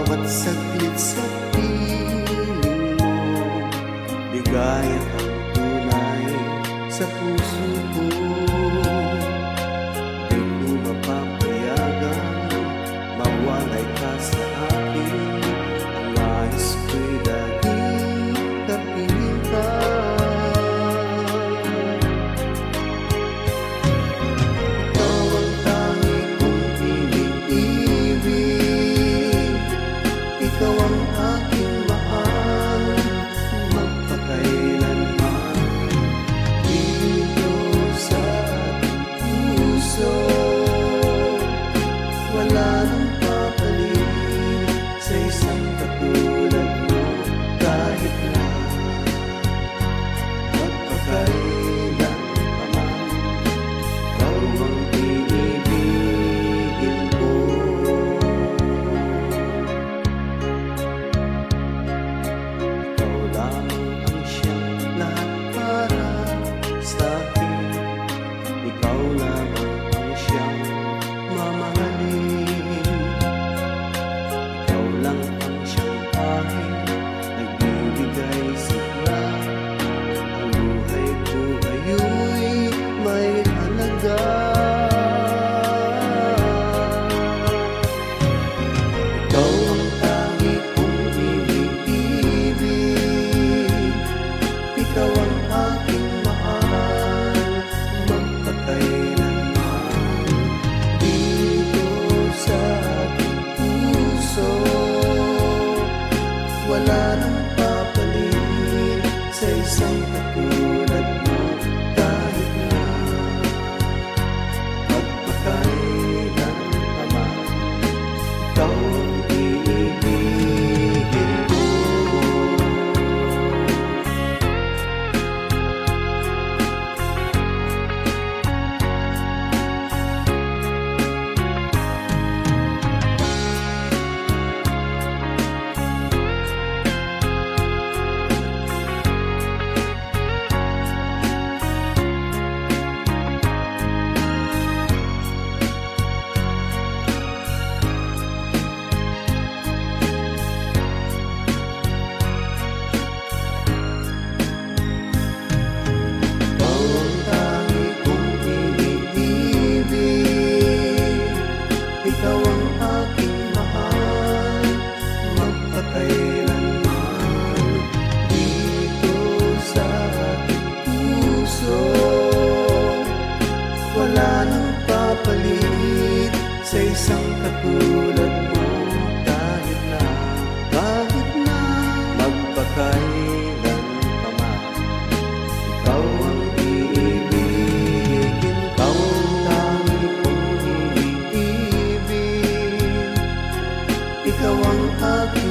bawat saglit sa piling mo, ligaya ang tunay sa puso ko. Di ko mapapayagang mawalay ka sa akin. Ang nais ko'y laging kapiling ka. Ikaw ang tangi kong iniibig, ikaw ang aking mahal, magpakailanman. Dito sa ating puso, wala nang papalit sa isang katulad mo. Kahit na magpakailan pa man, ikaw ang iibigin ko. Ikaw lamang ang siyang lahat para sa akin. Ikaw lamang ang siyang mamahalin. Ikaw lang ang siyang tanging nagbibigay sigla. Ang buhay ko ngayon'y may halaga. Ikaw ang tangi kong iniibig, ikaw ang aking mahal, magpakailanman. Dito sa ating puso, wala nang papalit sa isang katulad mo. Kahit na magpakailan pa man, ikaw ang iibigin ko. Ikaw ang tangi kong iniibig, ikaw ang aking mahal, magpakailanman. Dito sa ating puso, wala nang papalit sa isang katulad mo. Kahit na magpakailan pa man, ikaw ang iibigin. Ikaw ang tangi kong iniibig, ikaw ang aking